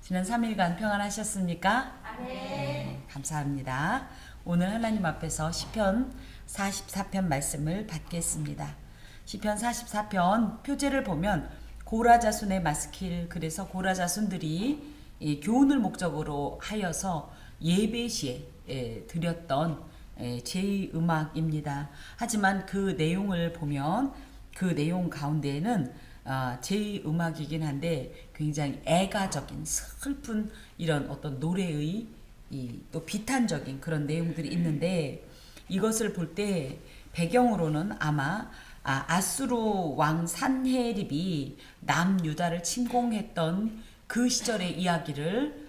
지난 3일간 평안하셨습니까? 네. 감사합니다. 오늘 하나님 앞에서 시편 44편 말씀을 받겠습니다. 시편 44편 표제를 보면 고라 자손의 마스킬, 그래서 고라 자손들이 교훈을 목적으로 하여서 예배 시에 드렸던 제2음악입니다. 하지만 그 내용을 보면 그 내용 가운데에는 제2음악이긴 한데 굉장히 애가적인 슬픈 이런 어떤 노래의 또 비탄적인 그런 내용들이 있는데, 이것을 볼 때 배경으로는 아마 아수르 왕 산헤립이 남유다를 침공했던 그 시절의 이야기를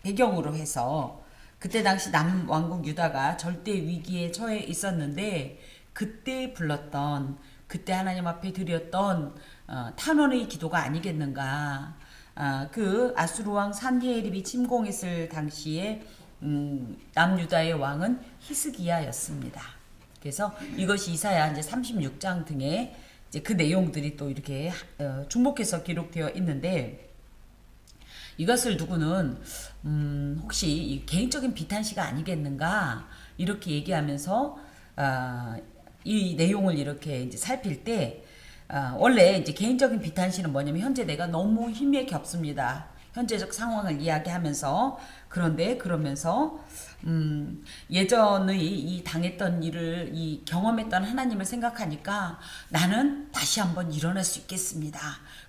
배경으로 해서, 그때 당시 남왕국 유다가 절대 위기에 처해 있었는데 그때 불렀던, 그때 하나님 앞에 드렸던 탄원의 기도가 아니겠는가. 그 아수르 왕 산헤립이 침공했을 당시에 남유다의 왕은 히스기야였습니다. 그래서 이것이 이사야 이제 36장 등에 이제 그 내용들이 또 이렇게 중복해서 기록되어 있는데, 이것을 누구는 혹시 이 개인적인 비탄시가 아니겠는가 이렇게 얘기하면서 이 내용을 이렇게 이제 살필 때 원래 이제 개인적인 비탄시는 뭐냐면 현재 내가 너무 힘에 겹습니다. 현재적 상황을 이야기하면서, 그런데 그러면서 예전의 이 당했던 일을 이 경험했던 하나님을 생각하니까 나는 다시 한번 일어날 수 있겠습니다.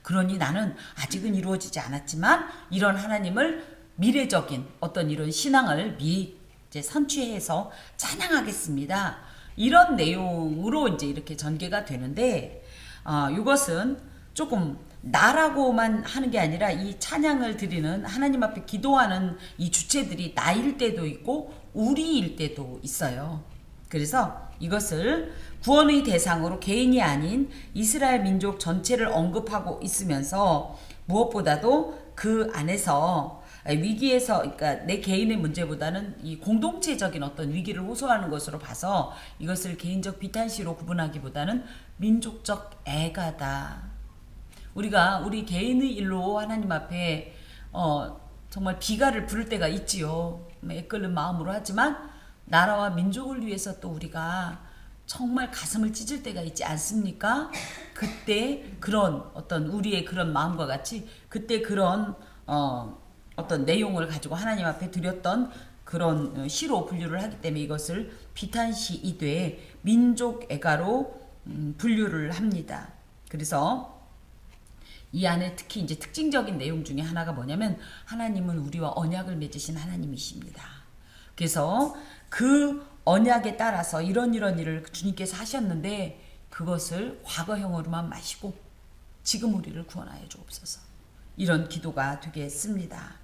그러니 나는 아직은 이루어지지 않았지만 이런 하나님을 미래적인 어떤 이런 신앙을 이제 선취해서 찬양하겠습니다. 이런 내용으로 이제 이렇게 전개가 되는데, 이것은 조금 나라고만 하는 게 아니라 이 찬양을 드리는 하나님 앞에 기도하는 이 주체들이 나일 때도 있고 우리일 때도 있어요. 그래서 이것을 구원의 대상으로 개인이 아닌 이스라엘 민족 전체를 언급하고 있으면서, 무엇보다도 그 안에서 위기에서, 그러니까 내 개인의 문제보다는 이 공동체적인 어떤 위기를 호소하는 것으로 봐서 이것을 개인적 비탄시로 구분하기보다는 민족적 애가다. 우리가 우리 개인의 일로 하나님 앞에 정말 비가를 부를 때가 있지요. 애끓는 마음으로 하지만 나라와 민족을 위해서 또 우리가 정말 가슴을 찢을 때가 있지 않습니까? 그때 그런 어떤 우리의 그런 마음과 같이 그때 그런 어떤 내용을 가지고 하나님 앞에 드렸던 그런 시로 분류를 하기 때문에 이것을 비탄시이되 민족 애가로 분류를 합니다. 그래서 이 안에 특히 이제 특징적인 내용 중에 하나가 뭐냐면, 하나님은 우리와 언약을 맺으신 하나님이십니다. 그래서 그 언약에 따라서 이런 일을 주님께서 하셨는데 그것을 과거형으로만 마시고 지금 우리를 구원하여 주옵소서. 이런 기도가 되겠습니다.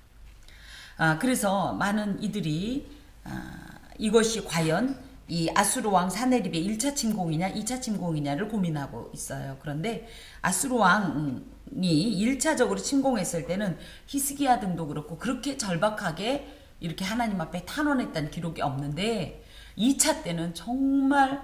그래서 많은 이들이 이것이 과연 이 아수르 왕 산헤립의 1차 침공이냐 2차 침공이냐를 고민하고 있어요. 그런데 아수르 왕이 1차적으로 침공했을 때는 히스기야 등도 그렇고 그렇게 절박하게 이렇게 하나님 앞에 탄원했다는 기록이 없는데, 2차 때는 정말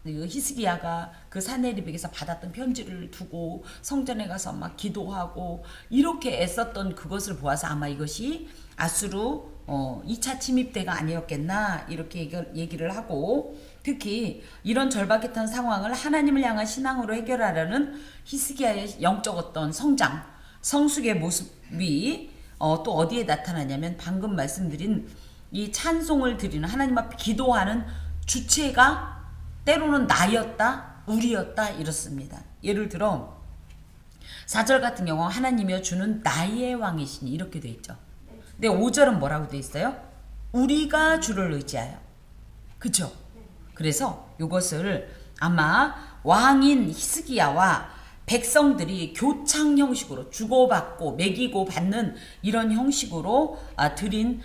히스기야가 그 산헤립에게서 받았던 편지를 두고 성전에 가서 막 기도하고 이렇게 애썼던 그것을 보아서 아마 이것이 아수르 2차 침입 때가 아니었겠나 이렇게 얘기를 하고, 특히 이런 절박했던 상황을 하나님을 향한 신앙으로 해결하려는 히스기야의 영적 어떤 성장, 성숙의 모습이 또 어디에 나타나냐면, 방금 말씀드린 이 찬송을 드리는 하나님 앞에 기도하는 주체가 때로는 나였다, 우리였다 이렇습니다. 예를 들어 4절 같은 경우 하나님이여 주는 나의 왕이시니 이렇게 돼 있죠. 근데 5절은 뭐라고 돼 있어요? 우리가 주를 의지하여. 그쵸? 그래서 이것을 아마 왕인 히스기야와 백성들이 교창 형식으로 주고받고 매기고 받는 이런 형식으로 드린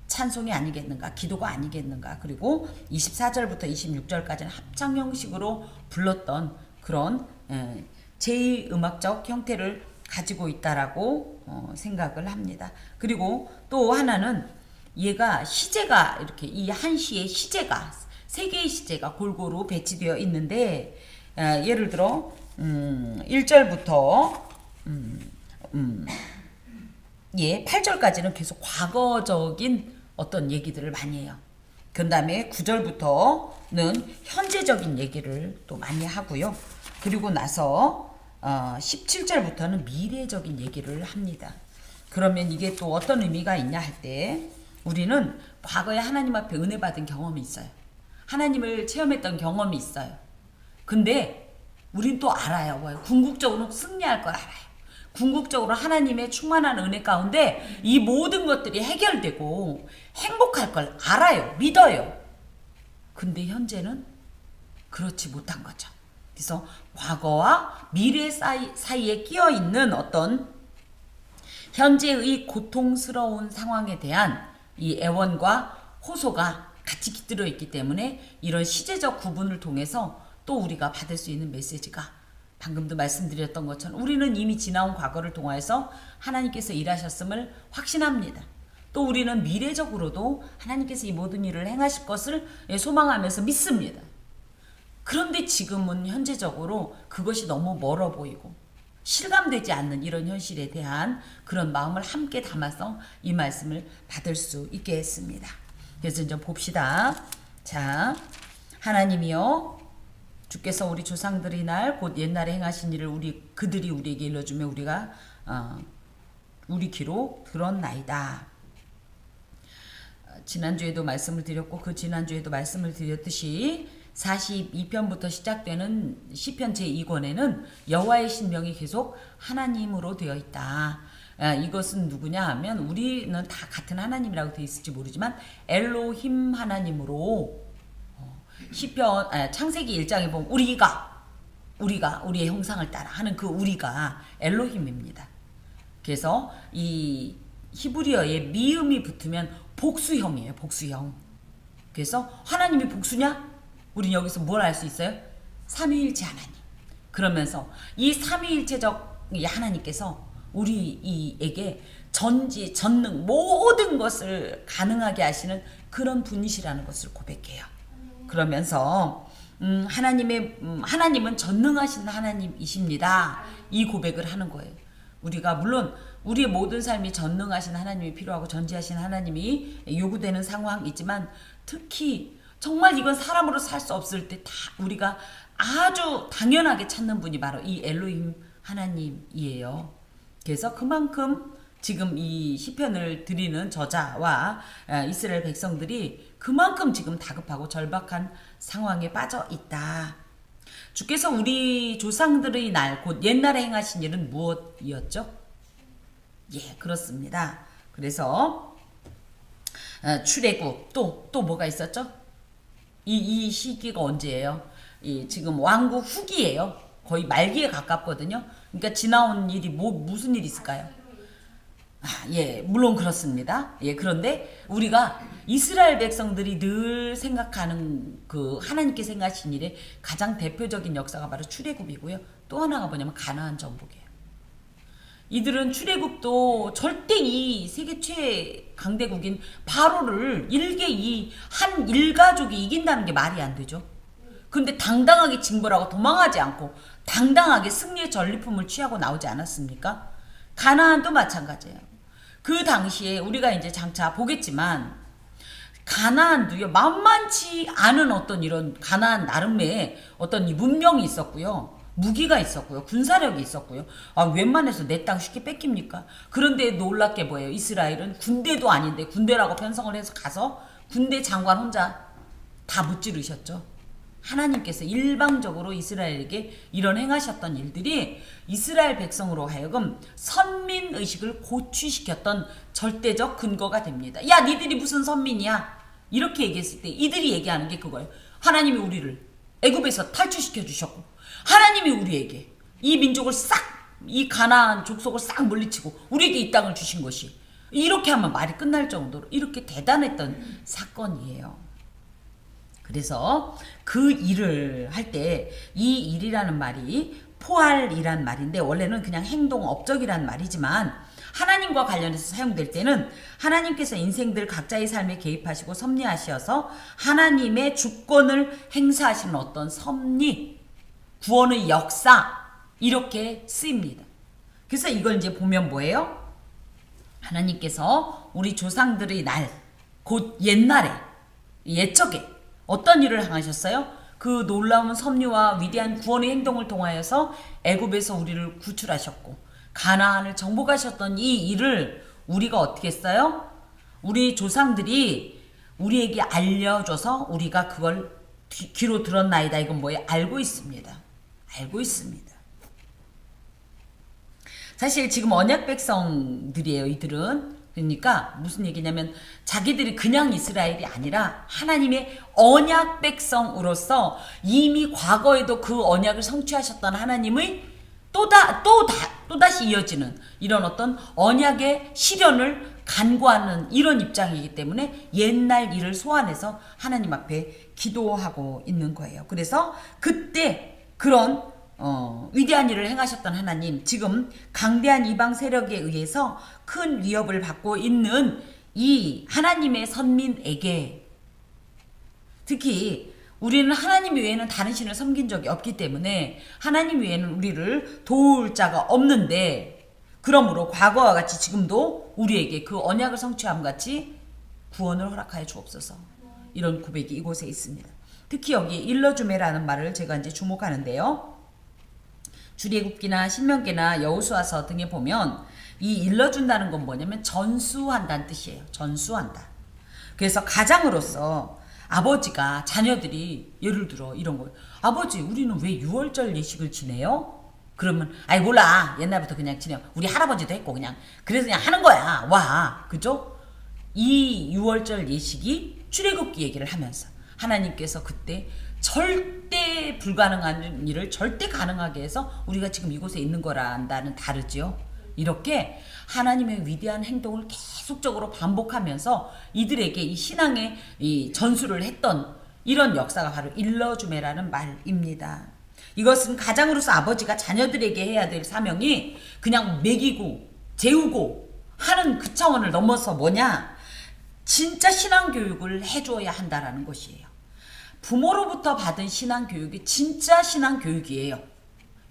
찬송이 아니겠는가, 기도가 아니겠는가. 그리고 24절부터 26절까지는 합창 형식으로 불렀던 그런 제2음악적 형태를 가지고 있다라고 생각을 합니다. 그리고 또 하나는 얘가 시제가 이렇게 이 한 시의 시제가 세 개의 시제가 골고루 배치되어 있는데, 예를 들어 1절부터 예, 8절까지는 계속 과거적인 어떤 얘기들을 많이 해요. 그 다음에 9절부터는 현재적인 얘기를 또 많이 하고요. 그리고 나서 17절부터는 미래적인 얘기를 합니다. 그러면 이게 또 어떤 의미가 있냐 할 때 우리는 과거에 하나님 앞에 은혜 받은 경험이 있어요. 하나님을 체험했던 경험이 있어요. 근데 우린 또 알아요. 뭐예요? 궁극적으로 승리할 걸 알아요. 궁극적으로 하나님의 충만한 은혜 가운데 이 모든 것들이 해결되고 행복할 걸 알아요. 믿어요. 근데 현재는 그렇지 못한 거죠. 그래서 과거와 미래 사이에 끼어 있는 어떤 현재의 고통스러운 상황에 대한 이 애원과 호소가 같이 깃들어 있기 때문에 이런 시제적 구분을 통해서 또 우리가 받을 수 있는 메시지가 방금도 말씀드렸던 것처럼 우리는 이미 지나온 과거를 통해서 하나님께서 일하셨음을 확신합니다. 또 우리는 미래적으로도 하나님께서 이 모든 일을 행하실 것을 소망하면서 믿습니다. 그런데 지금은 현재적으로 그것이 너무 멀어 보이고 실감되지 않는 이런 현실에 대한 그런 마음을 함께 담아서 이 말씀을 받을 수 있게 했습니다. 그래서 이제 봅시다. 자, 하나님이여 주께서 우리 조상들의 날 곧 옛날에 행하신 일을 그들이 우리에게 일러주며 우리가 우리 귀로 들었나이다. 지난주에도 말씀을 드렸고 그 지난주에도 말씀을 드렸듯이 42편부터 시작되는 시편 제2권에는 여호와의 신명이 계속 하나님으로 되어 있다. 이것은 누구냐 하면 우리는 다 같은 하나님이라고 되어 있을지 모르지만 엘로힘 하나님으로 시편 창세기 1장에 보면 우리가 우리의 형상을 따라 하는 그 우리가 엘로힘입니다. 그래서 이 히브리어에 미음이 붙으면 복수형이에요. 복수형. 그래서 하나님이 복수냐? 우린 여기서 뭘 알 수 있어요? 삼위일체 하나님. 그러면서 이 삼위일체적 하나님께서 우리에게 전지 전능 모든 것을 가능하게 하시는 그런 분이시라는 것을 고백해요. 그러면서 하나님은 전능하신 하나님이십니다. 이 고백을 하는 거예요. 우리가 물론 우리의 모든 삶이 전능하신 하나님이 필요하고 전지하신 하나님이 요구되는 상황이 있지만 특히 정말 이건 사람으로 살 수 없을 때 다 우리가 아주 당연하게 찾는 분이 바로 이 엘로힘 하나님이에요. 그래서 그만큼 지금 이 시편을 드리는 저자와 이스라엘 백성들이 그만큼 지금 다급하고 절박한 상황에 빠져 있다. 주께서 우리 조상들의 날 곧 옛날에 행하신 일은 무엇이었죠? 예, 그렇습니다. 그래서 출애굽 또 뭐가 있었죠? 이 시기가 언제예요? 지금 왕국 후기예요. 거의 말기에 가깝거든요. 그러니까 지나온 일이 무슨 일이 있을까요? 예, 물론 그렇습니다. 예, 그런데 우리가 이스라엘 백성들이 늘 생각하는 그 하나님께 생각하신 일의 가장 대표적인 역사가 바로 출애굽이고요. 또 하나가 뭐냐면 가나안 정복이에요. 이들은 출애굽도 절대 이 세계 최강대국인 바로를 일개 이 한 일가족이 이긴다는 게 말이 안 되죠. 근데 당당하게 징벌하고 도망하지 않고 당당하게 승리의 전리품을 취하고 나오지 않았습니까? 가나안도 마찬가지예요. 그 당시에 우리가 이제 장차 보겠지만 가나안도요 만만치 않은 어떤 이런 가나안 나름의 어떤 이 문명이 있었고요. 무기가 있었고요. 군사력이 있었고요. 웬만해서 내 땅 쉽게 뺏깁니까? 그런데 놀랍게 뭐예요? 이스라엘은 군대도 아닌데 군대라고 편성을 해서 가서 군대 장관 혼자 다 무찌르셨죠. 하나님께서 일방적으로 이스라엘에게 이런 행하셨던 일들이 이스라엘 백성으로 하여금 선민의식을 고취시켰던 절대적 근거가 됩니다. 야, 니들이 무슨 선민이야? 이렇게 얘기했을 때 이들이 얘기하는 게 그거예요. 하나님이 우리를 애굽에서 탈출시켜 주셨고 하나님이 우리에게 이 민족을 이 가나안 족속을 싹 물리치고 우리에게 이 땅을 주신 것이 이렇게 하면 말이 끝날 정도로 이렇게 대단했던 사건이에요. 그래서 그 일을 할 때 이 일이라는 말이 포할이란 말인데 원래는 그냥 행동 업적이란 말이지만 하나님과 관련해서 사용될 때는 하나님께서 인생들 각자의 삶에 개입하시고 섭리하셔서 하나님의 주권을 행사하시는 어떤 섭리, 구원의 역사 이렇게 쓰입니다. 그래서 이걸 이제 보면 뭐예요? 하나님께서 우리 조상들의 날, 곧 옛날에, 옛적에 어떤 일을 행하셨어요? 그 놀라운 섭리와 위대한 구원의 행동을 통하여서 애굽에서 우리를 구출하셨고 가나안을 정복하셨던 이 일을 우리가 어떻게 했어요? 우리 조상들이 우리에게 알려줘서 우리가 그걸 귀로 들었나이다. 이건 뭐예요? 알고 있습니다. 알고 있습니다. 사실 지금 언약 백성들이에요. 이들은. 그러니까 무슨 얘기냐면 자기들이 그냥 이스라엘이 아니라 하나님의 언약 백성으로서 이미 과거에도 그 언약을 성취하셨던 하나님의 또다시 이어지는 이런 어떤 언약의 실현을 간구하는 이런 입장이기 때문에 옛날 일을 소환해서 하나님 앞에 기도하고 있는 거예요. 그래서 그때 그런 위대한 일을 행하셨던 하나님, 지금 강대한 이방 세력에 의해서 큰 위협을 받고 있는 이 하나님의 선민에게, 특히 우리는 하나님 외에는 다른 신을 섬긴 적이 없기 때문에 하나님 외에는 우리를 도울 자가 없는데, 그러므로 과거와 같이 지금도 우리에게 그 언약을 성취함 같이 구원을 허락하여 주옵소서. 이런 고백이 이곳에 있습니다. 특히 여기 일러주매라는 말을 제가 이제 주목하는데요. 출애굽기나 신명기나 여호수아서 등에 보면 이 일러준다는 건 뭐냐면 전수한다는 뜻이에요. 전수한다. 그래서 가장으로서 아버지가 자녀들이 예를 들어 이런 거예요. 아버지, 우리는 왜 6월절 예식을 지내요? 그러면 아이 몰라, 옛날부터 그냥 지내요. 우리 할아버지도 했고 그냥 그래서 그냥 하는 거야. 와, 그죠? 이 6월절 예식이 출애굽기 얘기를 하면서 하나님께서 그때 절대 불가능한 일을 절대 가능하게 해서 우리가 지금 이곳에 있는 거란다는 다르지요. 이렇게 하나님의 위대한 행동을 계속적으로 반복하면서 이들에게 이 신앙의 이 전수를 했던 이런 역사가 바로 일러주매라는 말입니다. 이것은 가장으로서 아버지가 자녀들에게 해야 될 사명이 그냥 먹이고 재우고 하는 그 차원을 넘어서 뭐냐? 진짜 신앙교육을 해줘야 한다라는 것이에요. 부모로부터 받은 신앙교육이 진짜 신앙교육이에요.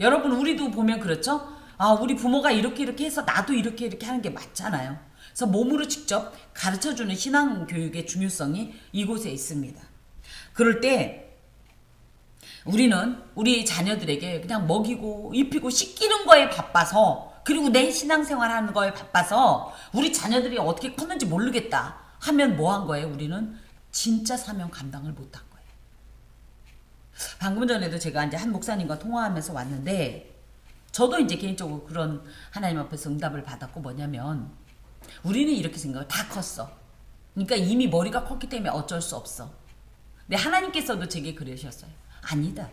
여러분, 우리도 보면 그렇죠? 아, 우리 부모가 이렇게 해서 나도 이렇게 하는 게 맞잖아요. 그래서 몸으로 직접 가르쳐주는 신앙교육의 중요성이 이곳에 있습니다. 그럴 때 우리는 우리 자녀들에게 그냥 먹이고 입히고 씻기는 거에 바빠서, 그리고 내 신앙생활 하는 거에 바빠서 우리 자녀들이 어떻게 컸는지 모르겠다 하면 뭐 한 거예요? 우리는 진짜 사명 감당을 못한 거예요. 방금 전에도 제가 이제 한 목사님과 통화하면서 왔는데, 저도 이제 개인적으로 그런 하나님 앞에서 응답을 받았고, 뭐냐면 우리는 이렇게 생각해요. 다 컸어. 그러니까 이미 머리가 컸기 때문에 어쩔 수 없어. 근데 하나님께서도 제게 그러셨어요. 아니다.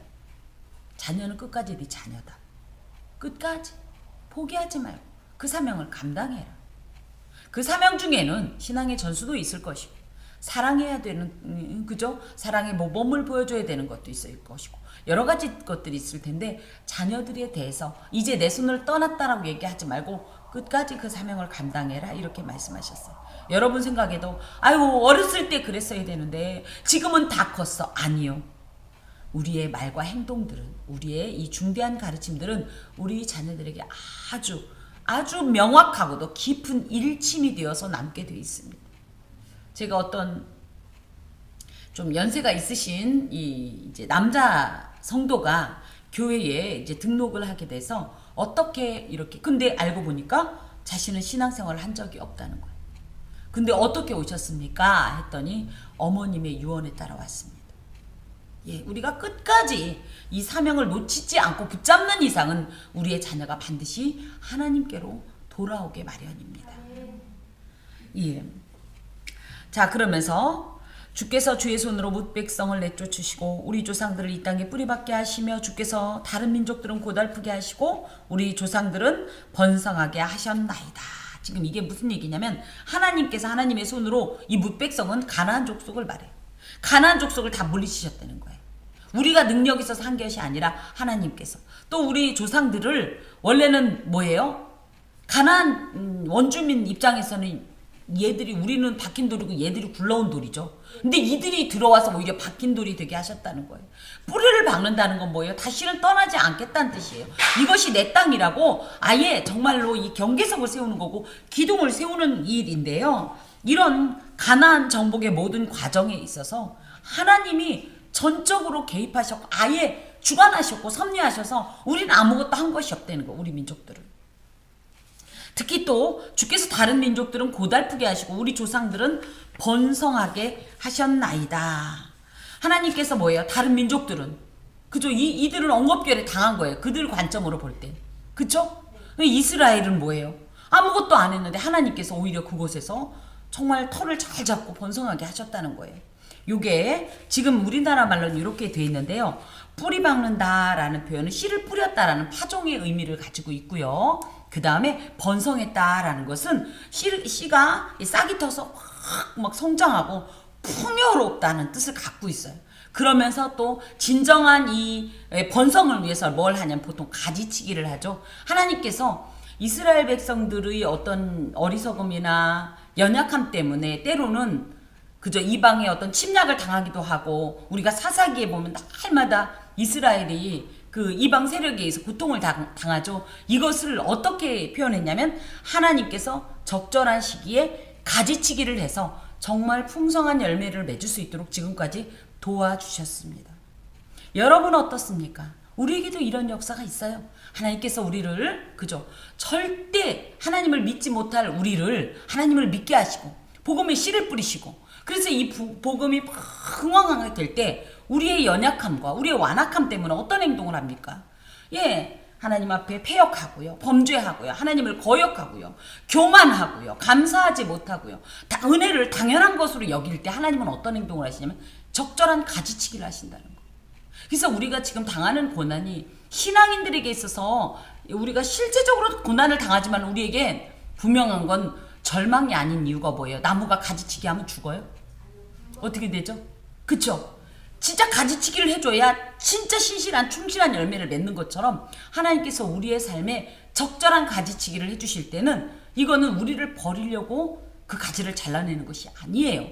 자녀는 끝까지 네 자녀다. 끝까지 포기하지 말고 그 사명을 감당해라. 그 사명 중에는 신앙의 전수도 있을 것이고, 사랑해야 되는, 그죠? 사랑의 모범을 보여줘야 되는 것도 있을 것이고, 여러 가지 것들이 있을 텐데, 자녀들에 대해서 이제 내 손을 떠났다라고 얘기하지 말고 끝까지 그 사명을 감당해라, 이렇게 말씀하셨어요. 여러분 생각에도 아이고 어렸을 때 그랬어야 되는데 지금은 다 컸어. 아니요. 우리의 말과 행동들은, 우리의 이 중대한 가르침들은 우리 자녀들에게 아주 명확하고도 깊은 일침이 되어서 남게 되어 있습니다. 제가 어떤 좀 연세가 있으신 이제 남자 성도가 교회에 이제 등록을 하게 돼서 어떻게 이렇게, 근데 알고 보니까 자신은 신앙생활을 한 적이 없다는 거예요. 근데 어떻게 오셨습니까? 했더니 어머님의 유언에 따라 왔습니다. 예, 우리가 끝까지 이 사명을 놓치지 않고 붙잡는 이상은 우리의 자녀가 반드시 하나님께로 돌아오게 마련입니다. 예. 자, 그러면서 주께서 주의 손으로 뭇 백성을 내쫓으시고 우리 조상들을 이 땅에 뿌리박게 하시며 주께서 다른 민족들은 고달프게 하시고 우리 조상들은 번성하게 하셨나이다. 지금 이게 무슨 얘기냐면 하나님께서 하나님의 손으로 이 뭇 백성은 가나안 족속을 말해요. 가나안 족속을 다 물리치셨다는 거예요. 우리가 능력이 있어서 한 것이 아니라 하나님께서. 또 우리 조상들을 원래는 뭐예요? 가나안 원주민 입장에서는 얘들이 우리는 박힌 돌이고 얘들이 굴러온 돌이죠. 근데 이들이 들어와서 오히려 박힌 돌이 되게 하셨다는 거예요. 뿌리를 박는다는 건 뭐예요? 다시는 떠나지 않겠다는 뜻이에요. 이것이 내 땅이라고 아예 정말로 이 경계석을 세우는 거고 기둥을 세우는 일인데요. 이런 가나안 정복의 모든 과정에 있어서 하나님이 전적으로 개입하셨고 아예 주관하셨고 섭리하셔서 우리는 아무것도 한 것이 없다는 거, 우리 민족들은. 특히 또 주께서 다른 민족들은 고달프게 하시고 우리 조상들은 번성하게 하셨나이다. 하나님께서 뭐예요? 다른 민족들은 그죠? 이들은 억압결에 당한 거예요. 그들 관점으로 볼 때. 그쵸? 이스라엘은 뭐예요? 아무것도 안 했는데 하나님께서 오히려 그곳에서 정말 털을 잘 잡고 번성하게 하셨다는 거예요. 요게 지금 우리나라 말로는 이렇게 돼 있는데요. 뿌리 박는다라는 표현은 씨를 뿌렸다라는 파종의 의미를 가지고 있고요. 그 다음에 번성했다라는 것은 씨가 싹이 터서 확 막 성장하고 풍요롭다는 뜻을 갖고 있어요. 그러면서 또 진정한 이 번성을 위해서 뭘 하냐면 보통 가지치기를 하죠. 하나님께서 이스라엘 백성들의 어떤 어리석음이나 연약함 때문에 때로는 그저 이방의 어떤 침략을 당하기도 하고 우리가 사사기에 보면 날마다 이스라엘이 그 이방 세력에 의해서 고통을 당하죠. 이것을 어떻게 표현했냐면 하나님께서 적절한 시기에 가지치기를 해서 정말 풍성한 열매를 맺을 수 있도록 지금까지 도와주셨습니다. 여러분 어떻습니까? 우리에게도 이런 역사가 있어요. 하나님께서 우리를 그죠? 절대 하나님을 믿지 못할 우리를 하나님을 믿게 하시고 복음의 씨를 뿌리시고 그래서 이 복음이 흥왕하게 될 때 우리의 연약함과 우리의 완악함 때문에 어떤 행동을 합니까? 예, 하나님 앞에 패역하고요, 범죄하고요, 하나님을 거역하고요, 교만하고요, 감사하지 못하고요, 은혜를 당연한 것으로 여길 때 하나님은 어떤 행동을 하시냐면 적절한 가지치기를 하신다는 거예요. 그래서 우리가 지금 당하는 고난이 신앙인들에게 있어서 우리가 실제적으로 고난을 당하지만 우리에게 분명한 건 절망이 아닌 이유가 뭐예요? 나무가 가지치기 하면 죽어요? 어떻게 되죠? 그쵸? 진짜 가지치기를 해줘야 진짜 신실한 충실한 열매를 맺는 것처럼 하나님께서 우리의 삶에 적절한 가지치기를 해주실 때는 이거는 우리를 버리려고 그 가지를 잘라내는 것이 아니에요.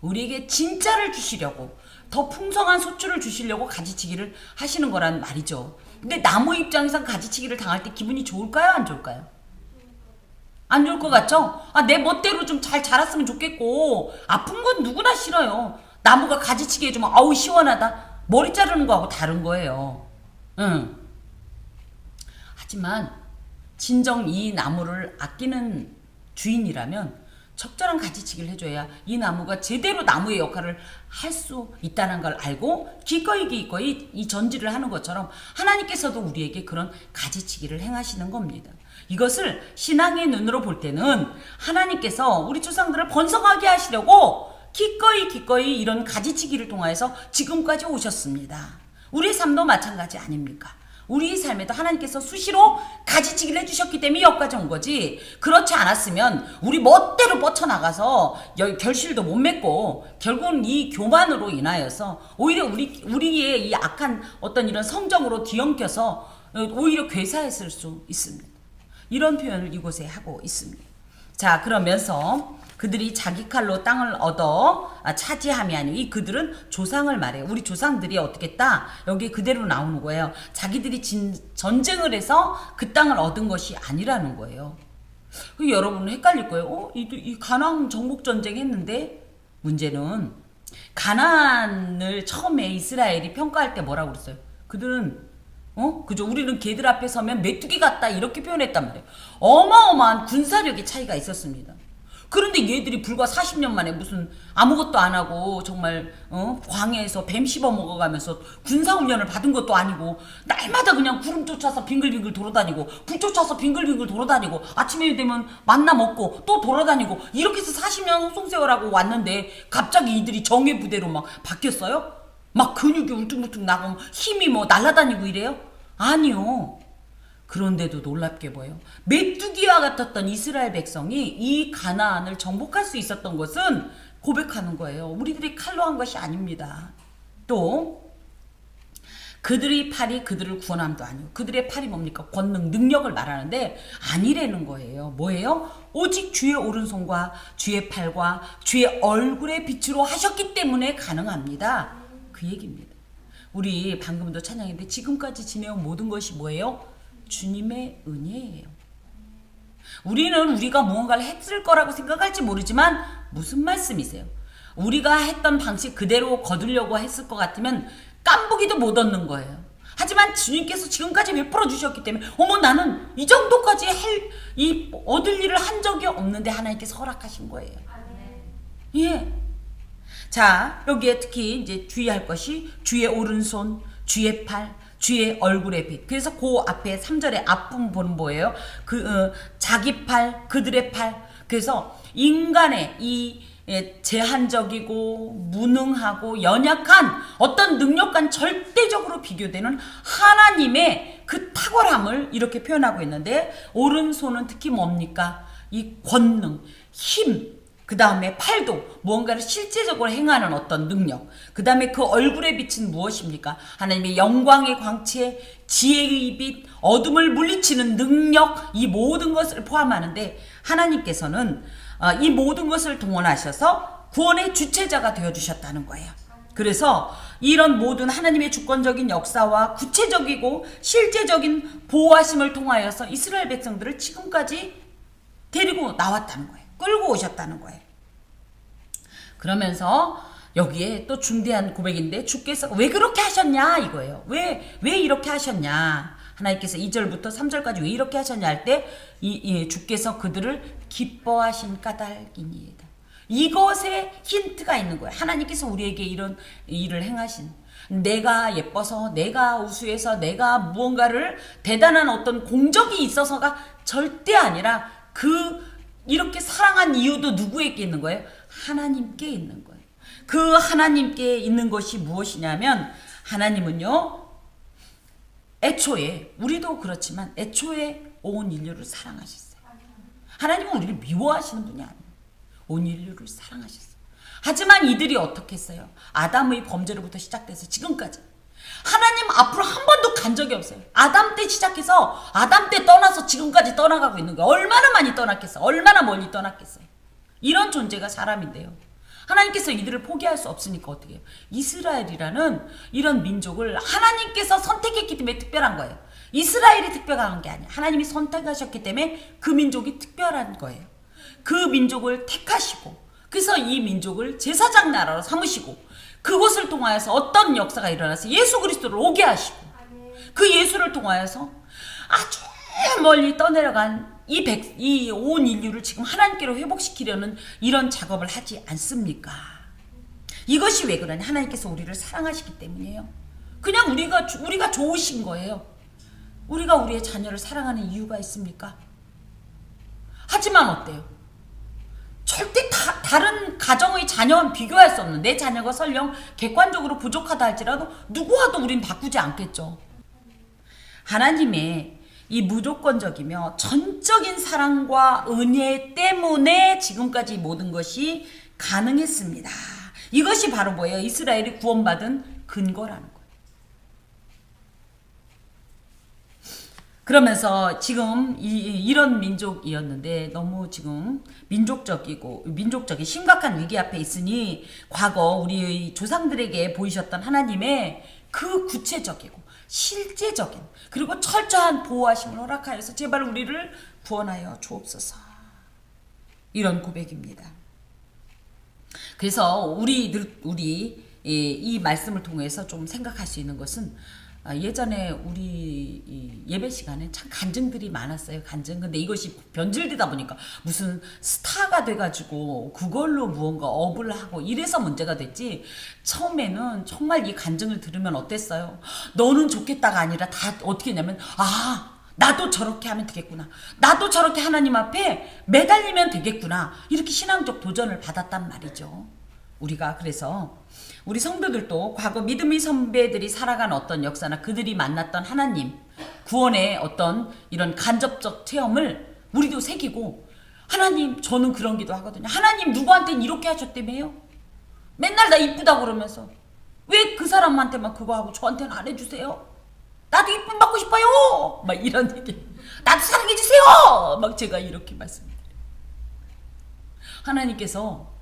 우리에게 진짜를 주시려고 더 풍성한 소출을 주시려고 가지치기를 하시는 거란 말이죠. 근데 나무 입장에서 가지치기를 당할 때 기분이 좋을까요? 안 좋을까요? 안 좋을 것 같죠? 내 멋대로 좀 잘 자랐으면 좋겠고 아픈 건 누구나 싫어요. 나무가 가지치기 해주면 아우 시원하다. 머리 자르는 거하고 다른 거예요. 응. 하지만 진정 이 나무를 아끼는 주인이라면 적절한 가지치기를 해줘야 이 나무가 제대로 나무의 역할을 할 수 있다는 걸 알고 기꺼이 이 전지를 하는 것처럼 하나님께서도 우리에게 그런 가지치기를 행하시는 겁니다. 이것을 신앙의 눈으로 볼 때는 하나님께서 우리 조상들을 번성하게 하시려고 기꺼이 이런 가지치기를 통하여서 지금까지 오셨습니다. 우리의 삶도 마찬가지 아닙니까? 우리 삶에도 하나님께서 수시로 가지치기를 해주셨기 때문에 여기까지 온 거지. 그렇지 않았으면 우리 멋대로 뻗쳐나가서 결실도 못 맺고 결국은 이 교만으로 인하여서 오히려 우리의 이 악한 어떤 이런 성정으로 뒤엉켜서 오히려 괴사했을 수 있습니다. 이런 표현을 이곳에 하고 있습니다. 자, 그러면서 그들이 자기 칼로 땅을 얻어 차지함이 아니고 이 그들은 조상을 말해요. 우리 조상들이 어떻게 했다? 여기 그대로 나오는 거예요. 자기들이 전쟁을 해서 그 땅을 얻은 것이 아니라는 거예요. 여러분은 헷갈릴 거예요. 이 가나안 정복 전쟁 했는데 문제는 가나안을 처음에 이스라엘이 평가할 때 뭐라고 그랬어요? 그들은 그죠? 우리는 걔들 앞에 서면 메뚜기 같다 이렇게 표현했단 말이에요. 어마어마한 군사력의 차이가 있었습니다. 그런데 얘들이 불과 40년 만에 무슨 아무것도 안 하고 정말 광야에서 뱀 씹어 먹어가면서 군사훈련을 받은 것도 아니고 날마다 그냥 구름 쫓아서 빙글빙글 돌아다니고 불 쫓아서 빙글빙글 돌아다니고 아침에 되면 만나 먹고 또 돌아다니고 이렇게 해서 40년 호송세월하고 왔는데 갑자기 이들이 정예 부대로 막 바뀌었어요? 막 근육이 울퉁불퉁 나고 힘이 뭐 날아다니고 이래요? 아니요. 그런데도 놀랍게 보여요. 메뚜기와 같았던 이스라엘 백성이 이 가나안을 정복할 수 있었던 것은 고백하는 거예요. 우리들이 칼로 한 것이 아닙니다. 또 그들의 팔이 그들을 구원함도 아니고 그들의 팔이 뭡니까? 권능, 능력을 말하는데 아니라는 거예요. 뭐예요? 오직 주의 오른손과 주의 팔과 주의 얼굴의 빛으로 하셨기 때문에 가능합니다. 그 얘기입니다. 우리 방금도 찬양인데 지금까지 지내온 모든 것이 뭐예요? 주님의 은혜예요. 우리는 우리가 무언가를 했을 거라고 생각할지 모르지만 무슨 말씀이세요? 우리가 했던 방식 그대로 거두려고 했을 것 같으면 깐보기도 못 얻는 거예요. 하지만 주님께서 지금까지 베풀어 주셨기 때문에 어머 나는 이 정도까지 얻을 일을 한 적이 없는데 하나님께서 허락하신 거예요. 예. 자, 여기에 특히 이제 주의할 것이 주의 오른손, 주의 팔, 주의 얼굴의 빛. 그래서 그 앞에 3절의 앞부분 보는 뭐예요? 자기 팔, 그들의 팔. 그래서 인간의 이 제한적이고 무능하고 연약한 어떤 능력과는 절대적으로 비교되는 하나님의 그 탁월함을 이렇게 표현하고 있는데 오른손은 특히 뭡니까? 이 권능, 힘, 그 다음에 팔도 무언가를 실제적으로 행하는 어떤 능력, 그 다음에 그 얼굴의 빛은 무엇입니까? 하나님의 영광의 광채, 지혜의 빛, 어둠을 물리치는 능력, 이 모든 것을 포함하는데 하나님께서는 이 모든 것을 동원하셔서 구원의 주체자가 되어주셨다는 거예요. 그래서 이런 모든 하나님의 주권적인 역사와 구체적이고 실제적인 보호하심을 통하여서 이스라엘 백성들을 지금까지 데리고 나왔다는 거예요. 끌고 오셨다는 거예요. 그러면서 여기에 또 중대한 고백인데 주께서 왜 그렇게 하셨냐 이거예요. 왜 이렇게 하셨냐. 하나님께서 2절부터 3절까지 왜 이렇게 하셨냐 할 때 주께서 그들을 기뻐하신 까닭이니이다. 이것에 힌트가 있는 거예요. 하나님께서 우리에게 이런 일을 행하신 내가 예뻐서 내가 우수해서 내가 무언가를 대단한 어떤 공적이 있어서가 절대 아니라 이렇게 사랑한 이유도 누구에게 있는 거예요? 하나님께 있는 거예요. 그 하나님께 있는 것이 무엇이냐면 하나님은요 애초에 우리도 그렇지만 애초에 온 인류를 사랑하셨어요. 하나님은 우리를 미워하시는 분이 아니에요. 온 인류를 사랑하셨어요. 하지만 이들이 어떻게 했어요? 아담의 범죄로부터 시작돼서 지금까지 하나님 앞으로 한 번도 간 적이 없어요. 아담 때 시작해서 아담 때 떠나서 지금까지 떠나가고 있는 거예요. 얼마나 많이 떠났겠어요? 얼마나 멀리 떠났겠어요? 이런 존재가 사람인데요. 하나님께서 이들을 포기할 수 없으니까 어떻게 해요? 이스라엘이라는 이런 민족을 하나님께서 선택했기 때문에 특별한 거예요. 이스라엘이 특별한 게 아니에요. 하나님이 선택하셨기 때문에 그 민족이 특별한 거예요. 그 민족을 택하시고 그래서 이 민족을 제사장 나라로 삼으시고 그곳을 통하여서 어떤 역사가 일어나서 예수 그리스도를 오게 하시고 그 예수를 통하여서 아주 멀리 떠내려간 이 온 인류를 지금 하나님께로 회복시키려는 이런 작업을 하지 않습니까? 이것이 왜 그러냐? 하나님께서 우리를 사랑하시기 때문이에요. 그냥 우리가 좋으신 거예요. 우리가 우리의 자녀를 사랑하는 이유가 있습니까? 하지만 어때요? 절대 다른 가정의 자녀와는 비교할 수 없는 내 자녀가 설령 객관적으로 부족하다 할지라도 누구와도 우린 바꾸지 않겠죠. 하나님의 이 무조건적이며 전적인 사랑과 은혜 때문에 지금까지 모든 것이 가능했습니다. 이것이 바로 뭐예요? 이스라엘이 구원받은 근거라는 거예요. 그러면서 지금 이런 민족이었는데 너무 지금 민족적인 심각한 위기 앞에 있으니 과거 우리의 조상들에게 보이셨던 하나님의 그 구체적이고 실제적인 그리고 철저한 보호하심을 허락하여서 제발 우리를 구원하여 주옵소서. 이런 고백입니다. 그래서 우리 이 말씀을 통해서 좀 생각할 수 있는 것은 예전에 우리 예배 시간에 참 간증들이 많았어요. 근데 이것이 변질되다 보니까 무슨 스타가 돼가지고 그걸로 무언가 업을 하고 이래서 문제가 됐지. 처음에는 정말 이 간증을 들으면 어땠어요? 너는 좋겠다가 아니라 다 어떻게 했냐면 나도 저렇게 하면 되겠구나. 나도 저렇게 하나님 앞에 매달리면 되겠구나. 이렇게 신앙적 도전을 받았단 말이죠. 우리가 그래서 우리 성도들도 과거 믿음의 선배들이 살아간 어떤 역사나 그들이 만났던 하나님 구원의 어떤 이런 간접적 체험을 우리도 새기고 하나님 저는 그런 기도 하거든요. 하나님 누구한테는 이렇게 하셨다며요? 맨날 나 이쁘다고 그러면서 왜 그 사람한테만 그거 하고 저한테는 안 해주세요? 나도 이쁨 받고 싶어요. 막 이런 얘기. 나도 사랑해주세요. 막 제가 이렇게 말씀드려요. 하나님께서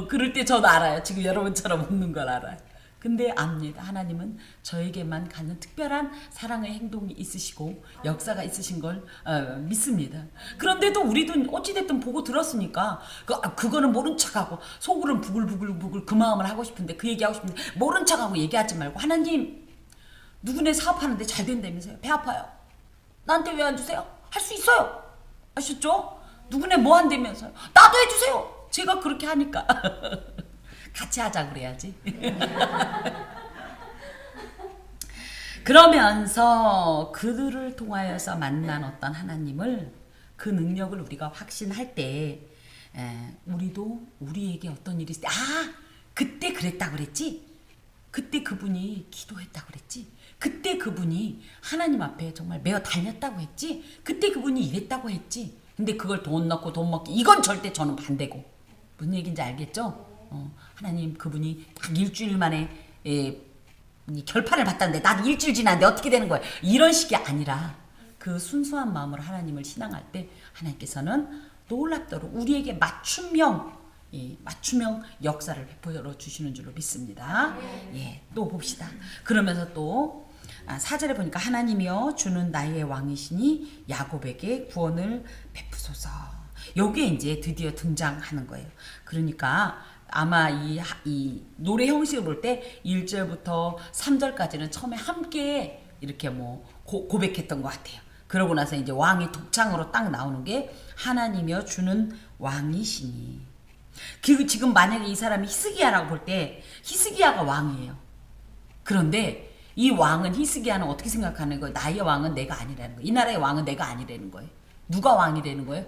그럴 때 저도 알아요. 지금 여러분처럼 웃는 걸 알아요. 근데 압니다. 하나님은 저에게만 갖는 특별한 사랑의 행동이 있으시고 역사가 있으신 걸 믿습니다. 그런데도 우리도 어찌됐든 보고 들었으니까 그거는 모른 척하고 속으로는 부글부글 그 마음을 하고 싶은데 그 얘기하고 싶은데 모른 척하고 얘기하지 말고 하나님 누구네 사업하는데 잘 된다면서요. 배 아파요. 나한테 왜 안 주세요? 할 수 있어요. 아셨죠? 누구네 뭐 한다면서요. 나도 해주세요. 제가 그렇게 하니까 같이 하자 그래야지. 그러면서 그들을 통하여서 만난 어떤 하나님을 그 능력을 우리가 확신할 때 우리도 우리에게 어떤 일이 있을 때 그때 그랬다 그랬지. 그때 그분이 기도했다고 그랬지. 그때 그분이 하나님 앞에 정말 메어 달렸다고 했지. 그때 그분이 이랬다고 했지. 근데 그걸 돈 넣고 돈 먹기 이건 절대 저는 반대고. 무슨 얘기인지 알겠죠? 하나님 그분이 딱 일주일 만에 결판을 봤다는데 나도 일주일 지났는데 어떻게 되는 거야? 이런 식이 아니라 그 순수한 마음으로 하나님을 신앙할 때 하나님께서는 놀랍도록 우리에게 맞춤형 역사를 베풀어 주시는 줄로 믿습니다. 또 봅시다. 그러면서 또 4절에 보니까 하나님이여 주는 나의 왕이시니 야곱에게 구원을 베푸소서. 요게 이제 드디어 등장하는 거예요. 그러니까 아마 이 노래 형식을 볼 때 1절부터 3절까지는 처음에 함께 이렇게 뭐 고백했던 것 같아요. 그러고 나서 이제 왕이 독창으로 딱 나오는 게 하나님이여 주는 왕이시니. 지금 만약에 이 사람이 히스기야라고 볼 때 히스기야가 왕이에요. 그런데 이 왕은 히스기야는 어떻게 생각하는 거예요? 나의 왕은 내가 아니라는 거예요. 이 나라의 왕은 내가 아니라는 거예요. 누가 왕이 되는 거예요?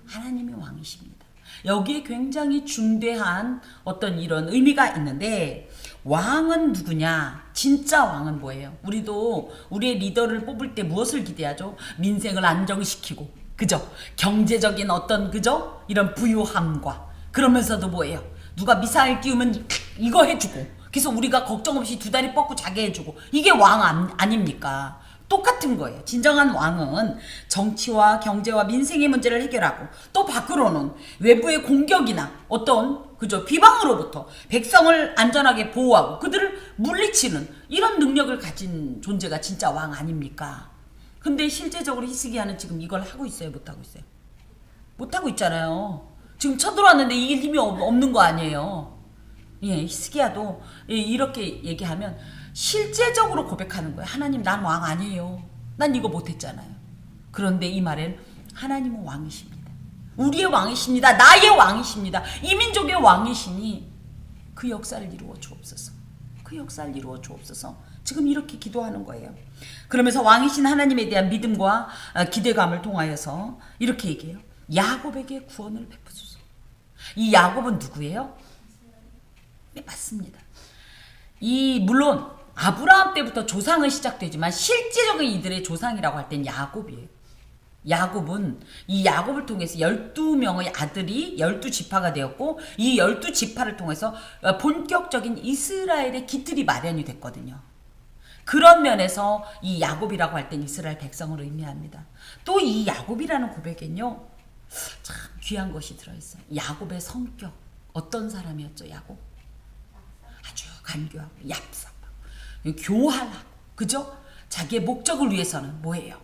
하나님이 왕이십니다. 여기에 굉장히 중대한 어떤 이런 의미가 있는데 왕은 누구냐? 진짜 왕은 뭐예요? 우리도 우리의 리더를 뽑을 때 무엇을 기대하죠? 민생을 안정시키고 그죠? 경제적인 어떤 그죠? 이런 부유함과 그러면서도 뭐예요? 누가 미사일 띄우면 이거 해주고 그래서 우리가 걱정 없이 두 다리 뻗고 자게 해주고 이게 왕 아닙니까? 똑같은 거예요. 진정한 왕은 정치와 경제와 민생의 문제를 해결하고 또 밖으로는 외부의 공격이나 어떤 그죠 비방으로부터 백성을 안전하게 보호하고 그들을 물리치는 이런 능력을 가진 존재가 진짜 왕 아닙니까? 근데 실제적으로 히스기야는 지금 이걸 하고 있어요? 못하고 있어요? 못하고 있잖아요. 지금 쳐들어왔는데 이길 힘이 없는 거 아니에요. 히스기야도 이렇게 얘기하면 실제적으로 고백하는 거예요. 하나님 난 왕 아니에요. 난 이거 못했잖아요. 그런데 이 말엔 하나님은 왕이십니다. 우리의 왕이십니다. 나의 왕이십니다. 이 민족의 왕이시니 그 역사를 이루어 주옵소서. 그 역사를 이루어 주옵소서. 지금 이렇게 기도하는 거예요. 그러면서 왕이신 하나님에 대한 믿음과 기대감을 통하여서 이렇게 얘기해요. 야곱에게 구원을 베푸소서. 이 야곱은 누구예요? 네, 맞습니다. 물론 아브라함 때부터 조상은 시작되지만 실제적인 이들의 조상이라고 할 땐 야곱이에요. 야곱은 이 야곱을 통해서 12명의 아들이 12지파가 되었고 이 12지파를 통해서 본격적인 이스라엘의 기틀이 마련이 됐거든요. 그런 면에서 이 야곱이라고 할 땐 이스라엘 백성을 의미합니다. 또 이 야곱이라는 고백엔요. 참 귀한 것이 들어있어요. 야곱의 성격. 어떤 사람이었죠, 야곱? 아주 간교하고 얍삽하고 교활하고 그죠? 자기의 목적을 위해서는 뭐예요?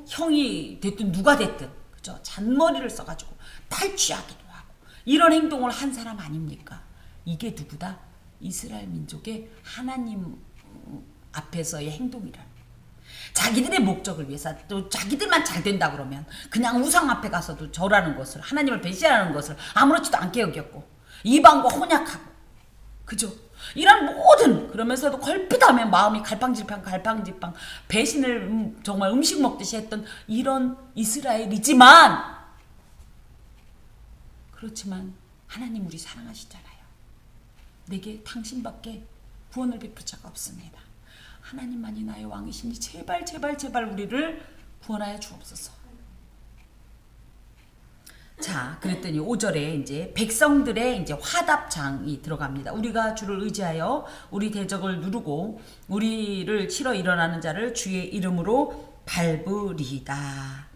형이 됐든 누가 됐든 그죠? 잔머리를 써가지고 탈취하기도 하고 이런 행동을 한 사람 아닙니까? 이게 누구다? 이스라엘 민족의 하나님 앞에서의 행동이라. 자기들의 목적을 위해서 또 자기들만 잘 된다 그러면 그냥 우상 앞에 가서도 절하는 것을 하나님을 배신하는 것을 아무렇지도 않게 여겼고 이방과 혼약하고 그죠? 이런 모든 그러면서도 걸핏하면 마음이 갈팡질팡 배신을 정말 음식 먹듯이 했던 이런 이스라엘이지만 그렇지만 하나님 우리 사랑하시잖아요. 내게 당신밖에 구원을 베풀 자가 없습니다. 하나님만이 나의 왕이시니 제발 우리를 구원하여 주옵소서. 자, 그랬더니 5절에 이제 백성들의 이제 화답장이 들어갑니다. 우리가 주를 의지하여 우리 대적을 누르고 우리를 치러 일어나는 자를 주의 이름으로 밟으리이다.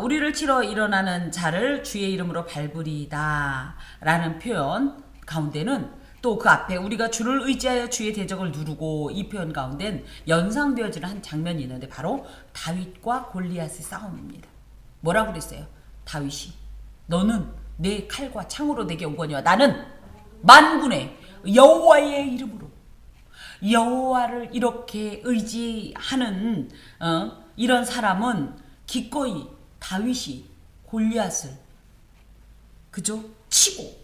우리를 치러 일어나는 자를 주의 이름으로 밟으리이다 라는 표현 가운데는 또 그 앞에 우리가 주를 의지하여 주의 대적을 누르고 이 표현 가운데는 연상되어지는 한 장면이 있는데 바로 다윗과 골리앗의 싸움입니다. 뭐라고 그랬어요? 다윗이 너는 내 칼과 창으로 내게 오거니와 나는 만군의 여호와의 이름으로 여호와를 이렇게 의지하는 이런 사람은 기꺼이 다윗이 골리앗을 그죠? 치고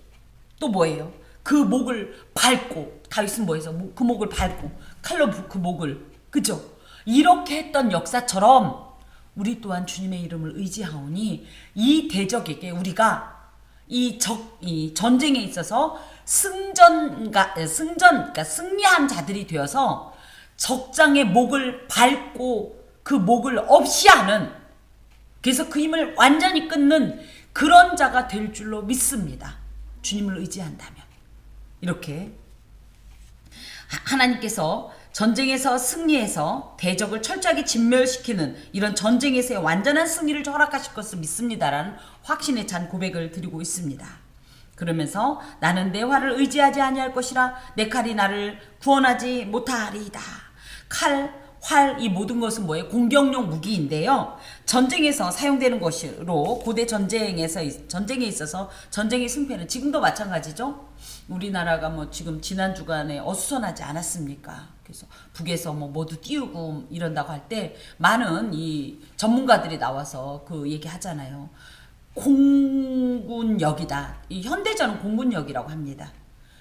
또 뭐예요? 그 목을 밟고 다윗은 뭐해서 그 목을 밟고 칼로 그 목을 그죠? 이렇게 했던 역사처럼 우리 또한 주님의 이름을 의지하오니 이 대적에게 우리가 이 전쟁에 있어서 그러니까 승리한 자들이 되어서 적장의 목을 밟고 그 목을 없이 하는 그래서 그 힘을 완전히 끊는 그런 자가 될 줄로 믿습니다. 주님을 의지한다면 이렇게 하나님께서 전쟁에서 승리해서 대적을 철저하게 진멸시키는 이런 전쟁에서의 완전한 승리를 허락하실 것을 믿습니다라는 확신에 찬 고백을 드리고 있습니다. 그러면서 나는 내 활을 의지하지 아니할 것이라 내 칼이 나를 구원하지 못하리이다. 칼, 활, 이 모든 것은 뭐예요? 공격용 무기인데요. 전쟁에서 사용되는 것으로 고대 전쟁에 있어서 전쟁의 승패는 지금도 마찬가지죠. 우리나라가 뭐 지금 지난 주간에 어수선하지 않았습니까? 그래서 북에서 뭐 모두 띄우고 이런다고 할 때 많은 이 전문가들이 나와서 그 얘기 하잖아요. 공군력이다. 이 현대전은 공군력이라고 합니다.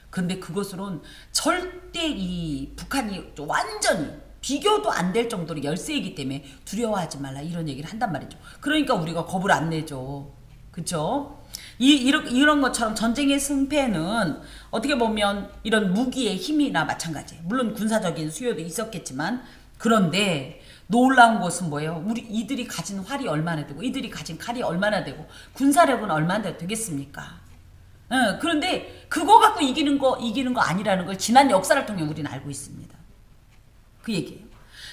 근데 그것으로는 절대 이 북한이 완전히 비교도 안 될 정도로 열세이기 때문에 두려워하지 말라 이런 얘기를 한단 말이죠. 그러니까 우리가 겁을 안 내죠. 그쵸? 이런 것처럼 전쟁의 승패는 어떻게 보면 이런 무기의 힘이나 마찬가지예요. 물론 군사적인 수요도 있었겠지만 그런데 놀라운 것은 뭐예요? 이들이 가진 활이 얼마나 되고 이들이 가진 칼이 얼마나 되고 군사력은 얼마나 되겠습니까? 그런데 그거 갖고 이기는 거 아니라는 걸 지난 역사를 통해 우리는 알고 있습니다. 그 얘기예요.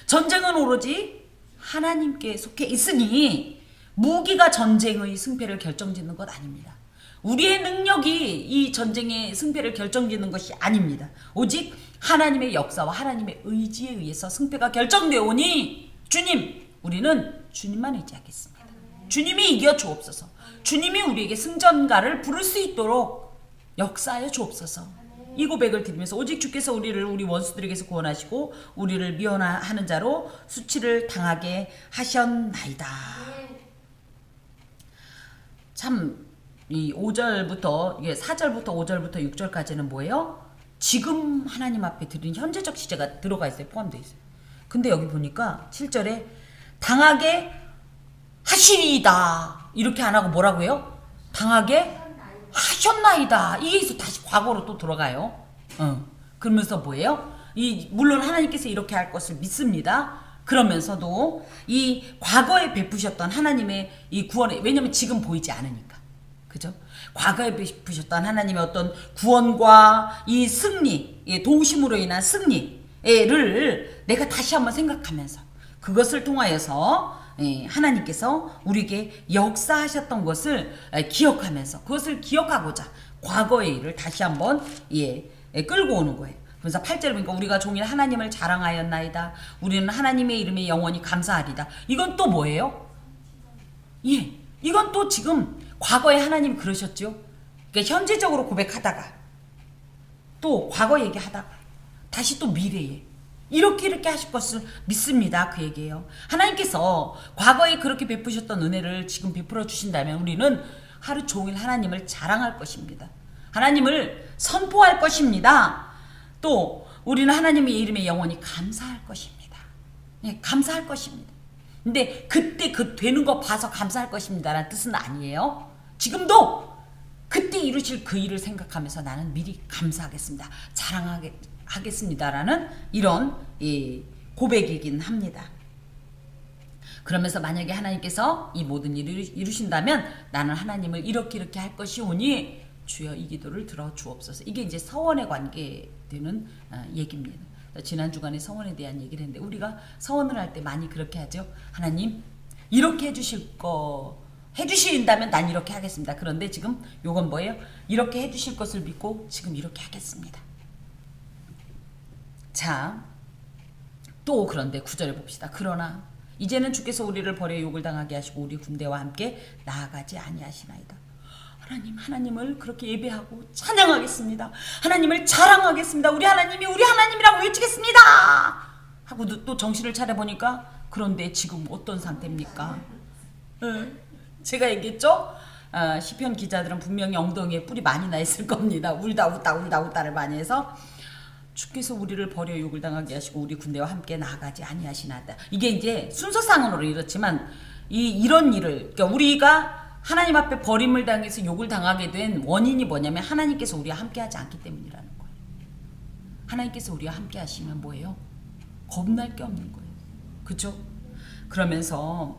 전쟁은 오로지 하나님께 속해 있으니 무기가 전쟁의 승패를 결정짓는 것 아닙니다. 우리의 능력이 이 전쟁의 승패를 결정짓는 것이 아닙니다. 오직 하나님의 역사와 하나님의 의지에 의해서 승패가 결정되오니 주님, 우리는 주님만 의지하겠습니다. 주님이 이겨 주옵소서. 주님이 우리에게 승전가를 부를 수 있도록 역사하여 주옵소서. 이 고백을 드리면서 오직 주께서 우리를 우리 원수들에게서 구원하시고 우리를 미워하는 자로 수치를 당하게 하셨나이다. 참 이 5절부터 4절부터 5절부터 6절까지는 뭐예요? 지금 하나님 앞에 드린 현재적 시제가 들어가 있어요. 포함되어 있어요. 근데 여기 보니까 7절에 당하게 하시리이다 이렇게 안 하고 뭐라고 해요? 당하게 하셨나이다. 이게 다시 과거로 또 들어가요. 그러면서 뭐예요? 물론 하나님께서 이렇게 할 것을 믿습니다. 그러면서도 이 과거에 베푸셨던 하나님의 이 구원에 왜냐면 지금 보이지 않으니까. 그죠? 과거에 베푸셨던 하나님의 어떤 구원과 이 승리, 도우심으로 인한 승리를 내가 다시 한번 생각하면서 그것을 통하여서 하나님께서 우리에게 역사하셨던 것을 기억하면서 그것을 기억하고자 과거의 일을 다시 한번 끌고 오는 거예요. 그래서 8절에 보니까 우리가 종일 하나님을 자랑하였나이다. 우리는 하나님의 이름에 영원히 감사하리다. 이건 또 뭐예요? 이건 또 지금 과거에 하나님 그러셨죠. 그러니까 현재적으로 고백하다가 또 과거 얘기하다가 다시 또 미래에 이렇게 하실 것을 믿습니다. 그 얘기예요. 하나님께서 과거에 그렇게 베푸셨던 은혜를 지금 베풀어 주신다면 우리는 하루 종일 하나님을 자랑할 것입니다. 하나님을 선포할 것입니다. 또 우리는 하나님의 이름에 영원히 감사할 것입니다. 감사할 것입니다. 근데 그때 그 되는 거 봐서 감사할 것입니다라는 뜻은 아니에요. 지금도 그때 이루실 그 일을 생각하면서 나는 미리 감사하겠습니다. 자랑하겠습니다라는 이런 고백이긴 합니다. 그러면서 만약에 하나님께서 이 모든 일을 이루신다면 나는 하나님을 이렇게 할 것이오니 주여 이 기도를 들어 주옵소서. 이게 이제 서원에 관계되는 얘기입니다. 지난 주간에 서원에 대한 얘기를 했는데 우리가 서원을 할 때 많이 그렇게 하죠. 하나님 이렇게 해주신다면 난 이렇게 하겠습니다. 그런데 지금 요건 뭐예요? 이렇게 해주실 것을 믿고 지금 이렇게 하겠습니다. 자, 또 그런데 9절에 봅시다. 그러나 이제는 주께서 우리를 버려 욕을 당하게 하시고 우리 군대와 함께 나아가지 아니하시나이다. 하나님을 그렇게 예배하고 찬양하겠습니다. 하나님을 자랑하겠습니다. 우리 하나님이 우리 하나님이라고 외치겠습니다. 하고 또 정신을 차려보니까 그런데 지금 어떤 상태입니까? 제가 얘기했죠? 시편 기자들은 분명히 엉덩이에 뿔이 많이 나 있을 겁니다. 울다 웃다를 많이 해서 주께서 우리를 버려 욕을 당하게 하시고 우리 군대와 함께 나아가지 아니하시나이다. 이게 이제 순서상으로 이렇지만 이런 일을 그러니까 우리가 하나님 앞에 버림을 당해서 욕을 당하게 된 원인이 뭐냐면 하나님께서 우리와 함께하지 않기 때문이라는 거예요. 하나님께서 우리와 함께하시면 뭐예요? 겁날 게 없는 거예요. 그렇죠? 그러면서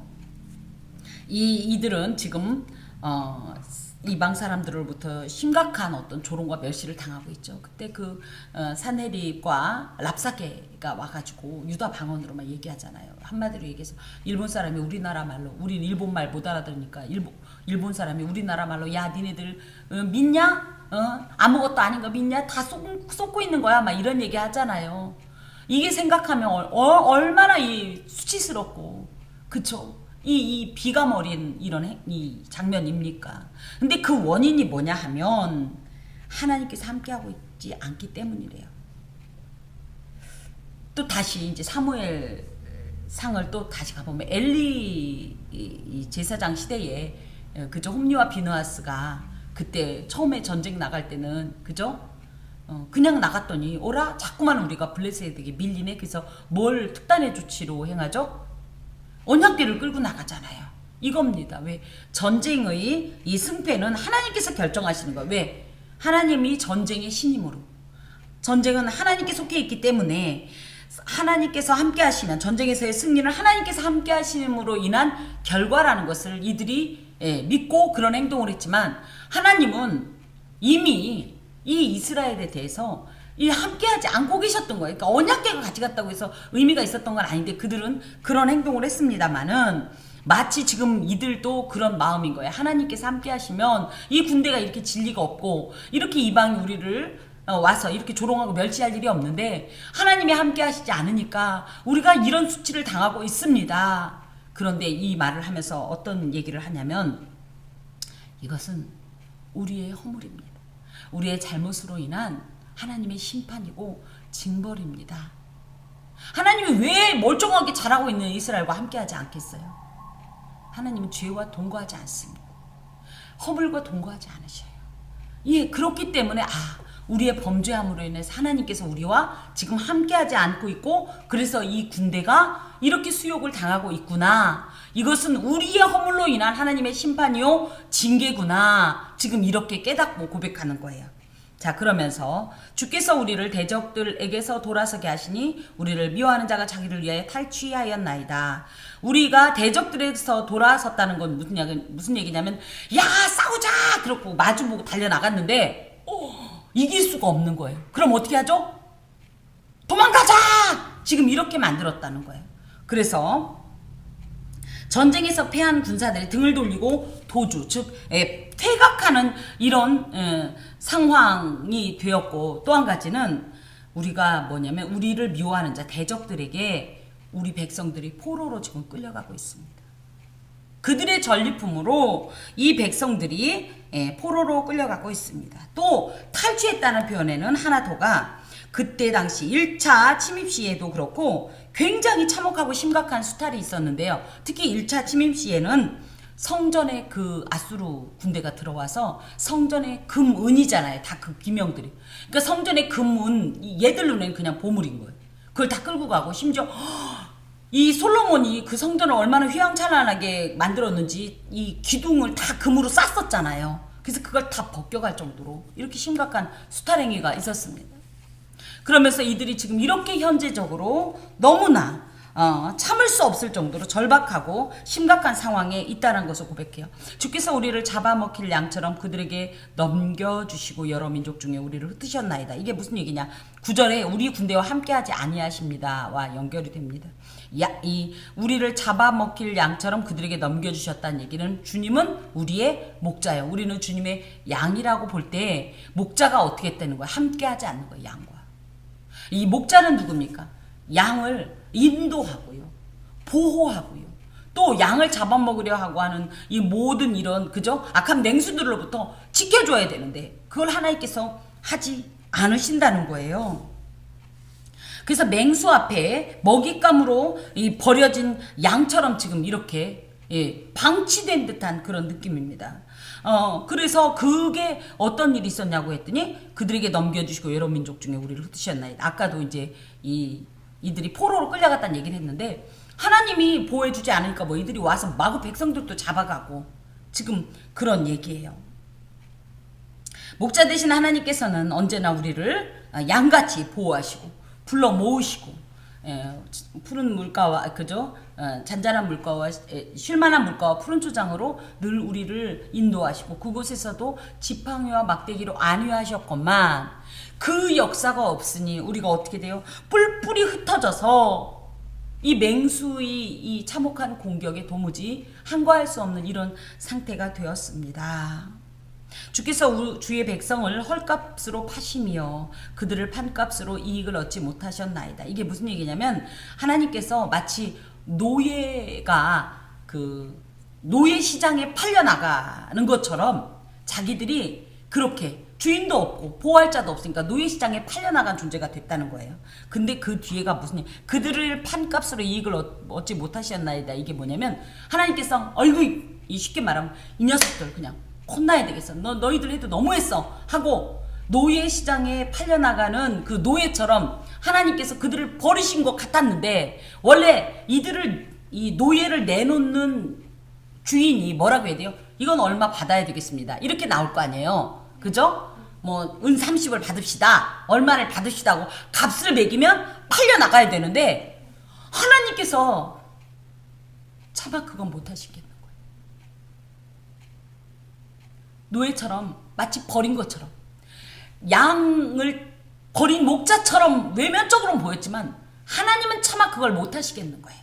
이들은 지금 이방 사람들로부터 심각한 어떤 조롱과 멸시를 당하고 있죠. 그때 산헤립과 랍사게가 와가지고 유다 방언으로 막 얘기하잖아요. 한마디로 얘기해서 일본 사람이 우리나라 말로 우린 일본 말 못 알아들으니까 일본 사람이 우리나라 말로 야 니네들 믿냐? 아무것도 아닌 거 믿냐? 다 쏟고 있는 거야. 막 이런 얘기 하잖아요. 이게 생각하면 얼마나 수치스럽고 그쵸? 이 비감 어린 이 장면입니까? 근데 그 원인이 뭐냐 하면 하나님께서 함께하고 있지 않기 때문이래요. 또 다시 이제 사무엘 상을 또 다시 가보면 엘리 이 제사장 시대에 그죠? 홈리와 비느하스가 그때 처음에 전쟁 나갈 때는 그죠? 그냥 나갔더니 오라 자꾸만 우리가 블레셋에게 밀리네. 그래서 뭘 특단의 조치로 행하죠? 언약궤를 끌고 나가잖아요. 이겁니다. 왜? 전쟁의 이 승패는 하나님께서 결정하시는 거예요. 왜? 하나님이 전쟁의 신임으로. 전쟁은 하나님께 속해 있기 때문에 하나님께서 함께 하시면 전쟁에서의 승리는 하나님께서 함께 하심으로 인한 결과라는 것을 이들이 믿고 그런 행동을 했지만 하나님은 이미 이 이스라엘에 대해서 함께하지 않고 계셨던 거예요. 그러니까 언약궤가 같이 갔다고 해서 의미가 있었던 건 아닌데 그들은 그런 행동을 했습니다만은 마치 지금 이들도 그런 마음인 거예요. 하나님께서 함께하시면 이 군대가 이렇게 진리가 없고 이렇게 이방이 우리를 와서 이렇게 조롱하고 멸시할 일이 없는데 하나님이 함께하시지 않으니까 우리가 이런 수치를 당하고 있습니다. 그런데 이 말을 하면서 어떤 얘기를 하냐면 이것은 우리의 허물입니다. 우리의 잘못으로 인한 하나님의 심판이고 징벌입니다. 하나님이 왜 멀쩡하게 잘하고 있는 이스라엘과 함께하지 않겠어요? 하나님은 죄와 동거하지 않습니다. 허물과 동거하지 않으셔요. 예, 그렇기 때문에 우리의 범죄함으로 인해서 하나님께서 우리와 지금 함께하지 않고 있고 그래서 이 군대가 이렇게 수욕을 당하고 있구나. 이것은 우리의 허물로 인한 하나님의 심판이요 징계구나. 지금 이렇게 깨닫고 고백하는 거예요. 자, 그러면서 주께서 우리를 대적들에게서 돌아서게 하시니 우리를 미워하는 자가 자기를 위하여 탈취하였나이다. 우리가 대적들에게서 돌아섰다는 건 무슨 얘기냐면 야 싸우자 그렇고 마주보고 달려나갔는데 이길 수가 없는 거예요. 그럼 어떻게 하죠? 도망가자! 지금 이렇게 만들었다는 거예요. 그래서 전쟁에서 패한 군사들이 등을 돌리고 도주 즉 퇴각하는 이런 상황이 되었고 또 한 가지는 우리가 뭐냐면 우리를 미워하는 자 대적들에게 우리 백성들이 포로로 지금 끌려가고 있습니다. 그들의 전리품으로 이 백성들이 포로로 끌려가고 있습니다. 또 탈취했다는 표현에는 하나 더가 그때 당시 1차 침입 시에도 그렇고 굉장히 참혹하고 심각한 수탈이 있었는데요. 특히 1차 침입 시에는 성전에 그 아수르 군대가 들어와서 성전에 금, 은이잖아요. 다 그 기명들이. 그러니까 성전에 금, 은 얘들 눈에는 그냥 보물인 거예요. 그걸 다 끌고 가고 심지어 이 솔로몬이 그 성전을 얼마나 휘황찬란하게 만들었는지 이 기둥을 다 금으로 쌌었잖아요. 그래서 그걸 다 벗겨갈 정도로 이렇게 심각한 수탈행위가 있었습니다. 그러면서 이들이 지금 이렇게 현재적으로 너무나 참을 수 없을 정도로 절박하고 심각한 상황에 있다는 것을 고백해요. 주께서 우리를 잡아먹힐 양처럼 그들에게 넘겨주시고 여러 민족 중에 우리를 흩으셨나이다. 이게 무슨 얘기냐? 9절에 우리 군대와 함께하지 아니하십니다와 연결이 됩니다. 이 우리를 잡아먹힐 양처럼 그들에게 넘겨주셨다는 얘기는 주님은 우리의 목자예요. 우리는 주님의 양이라고 볼 때 목자가 어떻게 했다는 거야? 함께하지 않는 거예요. 양과. 이 목자는 누굽니까? 양을 인도하고요. 보호하고요. 또 양을 잡아먹으려 하고 하는 이 모든 이런 그죠? 악한 맹수들로부터 지켜줘야 되는데 그걸 하나님께서 하지 않으신다는 거예요. 그래서 맹수 앞에 먹잇감으로 이 버려진 양처럼 지금 이렇게 방치된 듯한 그런 느낌입니다. 그래서 그게 어떤 일이 있었냐고 했더니 그들에게 넘겨주시고 여러 민족 중에 우리를 흩으셨나이다. 아까도 이제 이들이 포로로 끌려갔다는 얘기를 했는데 하나님이 보호해주지 않으니까 뭐 이들이 와서 마구 백성들도 잡아가고 지금 그런 얘기예요. 목자 대신 하나님께서는 언제나 우리를 양같이 보호하시고 불러 모으시고 푸른 물가와 그죠? 잔잔한 물가와 쉴만한 물가와 푸른 초장으로 늘 우리를 인도하시고 그곳에서도 지팡이와 막대기로 안위하셨건만 그 역사가 없으니 우리가 어떻게 돼요? 뿔뿔이 흩어져서 이 맹수의 이 참혹한 공격에 도무지 항거할 수 없는 이런 상태가 되었습니다. 주께서 주의 백성을 헐값으로 파시며 그들을 판값으로 이익을 얻지 못하셨나이다. 이게 무슨 얘기냐면 하나님께서 마치 노예가 그 노예 시장에 팔려나가는 것처럼 자기들이 그렇게 주인도 없고 보호할 자도 없으니까 노예 시장에 팔려나간 존재가 됐다는 거예요. 근데 그 뒤에가 무슨 일? 그들을 판값으로 이익을 얻지 못하셨나이다. 이게 뭐냐면 하나님께서 어이구 이 쉽게 말하면 이 녀석들 그냥 혼나야 되겠어. 너희들 해도 너무했어 하고 노예 시장에 팔려나가는 그 노예처럼 하나님께서 그들을 버리신 것 같았는데 원래 이 노예를 내놓는 주인이 뭐라고 해야 돼요? 이건 얼마 받아야 되겠습니다. 이렇게 나올 거 아니에요. 그죠? 뭐 은 30을 받읍시다. 얼마를 받으시다고 값을 매기면 팔려나가야 되는데 하나님께서 차마 그건 못하시겠는 거예요. 노예처럼 마치 버린 것처럼 양을 버린 목자처럼 외면적으로는 보였지만 하나님은 차마 그걸 못하시겠는 거예요.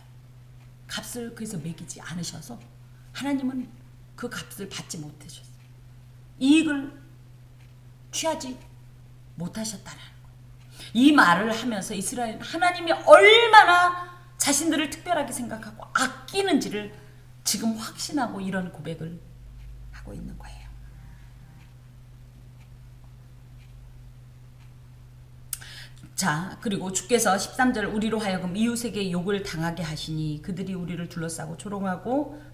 값을 그래서 매기지 않으셔서 하나님은 그 값을 받지 못하셨어요. 이익을 취하지 못하셨다는 거예요. 이 말을 하면서 이스라엘은 하나님이 얼마나 자신들을 특별하게 생각하고 아끼는지를 지금 확신하고 이런 고백을 하고 있는 거예요. 자, 그리고 주께서 13절 우리로 하여금 이웃에게 욕을 당하게 하시니 그들이 우리를 둘러싸고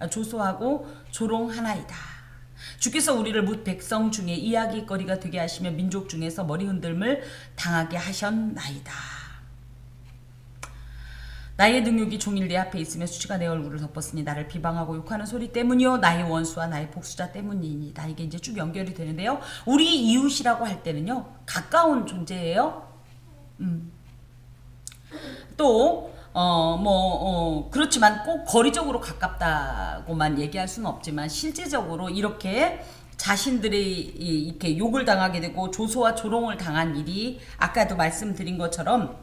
조소하고 조롱하나이다. 주께서 우리를 뭇 백성 중에 이야기거리가 되게 하시며 민족 중에서 머리 흔들림을 당하게 하셨나이다. 나의 능욕이 종일 내 앞에 있으며 수치가 내 얼굴을 덮었으니 나를 비방하고 욕하는 소리 때문이요 나의 원수와 나의 복수자 때문이니이다. 이게 이제 쭉 연결이 되는데요. 우리 이웃이라고 할 때는요 가까운 존재예요. 또 그렇지만 꼭 거리적으로 가깝다고만 얘기할 수는 없지만 실제적으로 이렇게 자신들이 이렇게 욕을 당하게 되고 조소와 조롱을 당한 일이 아까도 말씀드린 것처럼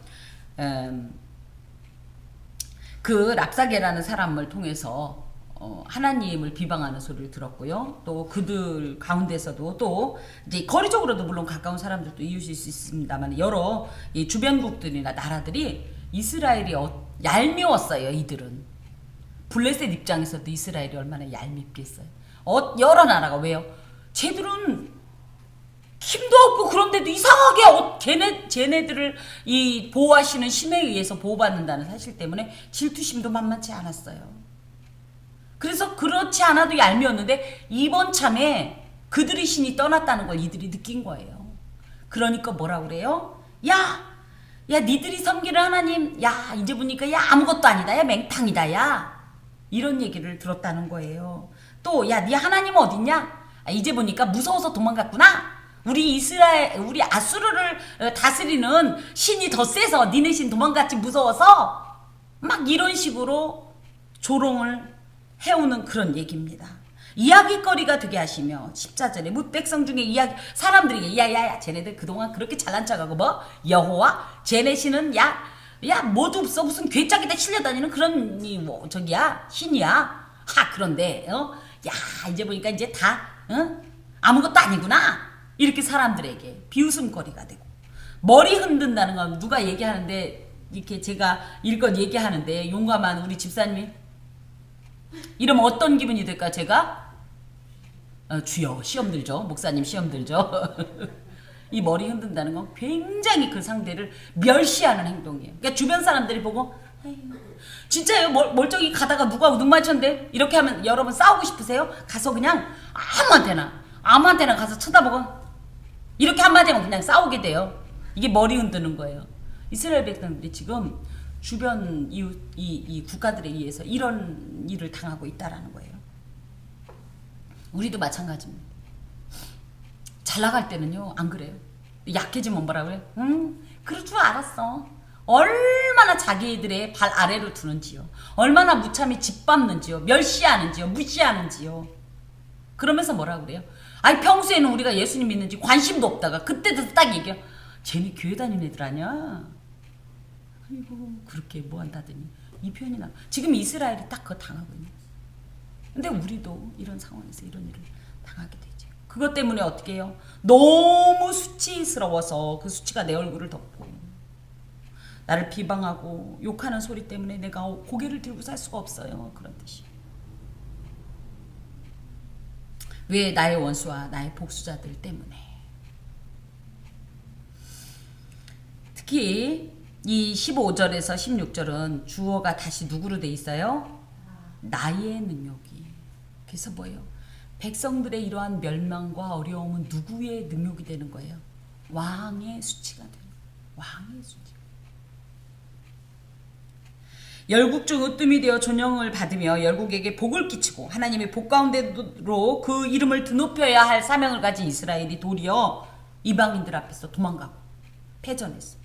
그 랍사게라는 사람을 통해서 하나님을 비방하는 소리를 들었고요. 또 그들 가운데서도 또 이제 거리적으로도 물론 가까운 사람들도 이웃일 수 있습니다만 여러 이 주변국들이나 나라들이 이스라엘이 얄미웠어요. 이들은 블레셋 입장에서도 이스라엘이 얼마나 얄밉겠어요. 여러 나라가 왜요? 쟤들은 힘도 없고 그런데도 이상하게 쟤네들을 이 보호하시는 신에 의해서 보호받는다는 사실 때문에 질투심도 만만치 않았어요. 그래서 그렇지 않아도 얄미웠는데 이번 참에 그들의 신이 떠났다는 걸 이들이 느낀 거예요. 그러니까 뭐라 그래요? 야 니들이 섬기는 하나님 야 이제 보니까 야 아무것도 아니다 야 맹탕이다 야 이런 얘기를 들었다는 거예요. 또 야 네 하나님 어딨냐? 이제 보니까 무서워서 도망갔구나. 우리 아수르를 다스리는 신이 더 세서 니네 신 도망갔지 무서워서. 막 이런 식으로 조롱을 해오는 그런 얘기입니다. 이야기거리가 되게 하시며 14절에 뭇 백성 중에 사람들에게 야야야 쟤네들 그동안 그렇게 잘난 척하고 뭐 여호와 쟤네 신은 야 뭐도 없어 무슨 괴짝에다 실려다니는 그런 뭐 저기야 신이야. 그런데 야 이제 보니까 이제 다 아무것도 아니구나. 이렇게 사람들에게 비웃음거리가 되고 머리 흔든다는 건 누가 얘기하는데 이렇게 제가 일껏 얘기하는데 용감한 우리 집사님이 이러면 어떤 기분이 될까 제가? 주여 시험 들죠. 목사님 시험 들죠. 이 머리 흔든다는 건 굉장히 그 상대를 멸시하는 행동이에요. 그러니까 주변 사람들이 보고 진짜요? 멀쩡히 가다가 누가 눈 맞췄는데 이렇게 하면 여러분 싸우고 싶으세요? 가서 그냥 아무한테나 가서 쳐다보고 이렇게 한마디 하면 그냥 싸우게 돼요. 이게 머리 흔드는 거예요. 이스라엘 백성들이 지금 주변 이웃 이 국가들에 의해서 이런 일을 당하고 있다라는 거예요. 우리도 마찬가지입니다. 잘 나갈 때는요 안 그래요. 약해지면 뭐라 그래? 그럴 줄 알았어. 얼마나 자기들의 발 아래로 두는지요. 얼마나 무참히 짓밟는지요. 멸시하는지요. 무시하는지요. 그러면서 뭐라 그래요? 아니 평소에는 우리가 예수님 믿는지 관심도 없다가 그때도 딱 얘기해요. 쟤네 교회 다니는 애들 아니야? 아이고 그렇게 뭐 한다더니 이 표현이 나. 지금 이스라엘이 딱 그거 당하고 있는 거예요. 근데 우리도 이런 상황에서 이런 일을 당하게 되죠. 그것 때문에 어떻게 해요? 너무 수치스러워서 그 수치가 내 얼굴을 덮고 나를 비방하고 욕하는 소리 때문에 내가 고개를 들고 살 수가 없어요. 그런 뜻이. 왜? 나의 원수와 나의 복수자들 때문에. 특히 이 15절에서 16절은 주어가 다시 누구로 돼 있어요? 나의 능력이. 그래서 뭐예요? 백성들의 이러한 멸망과 어려움은 누구의 능력이 되는 거예요? 왕의 수치가 되는 거예요. 왕의 수치. 열국 중 으뜸이 되어 존영을 받으며 열국에게 복을 끼치고 하나님의 복 가운데로 그 이름을 드높여야 할 사명을 가진 이스라엘이 도리어 이방인들 앞에서 도망가고 패전했어.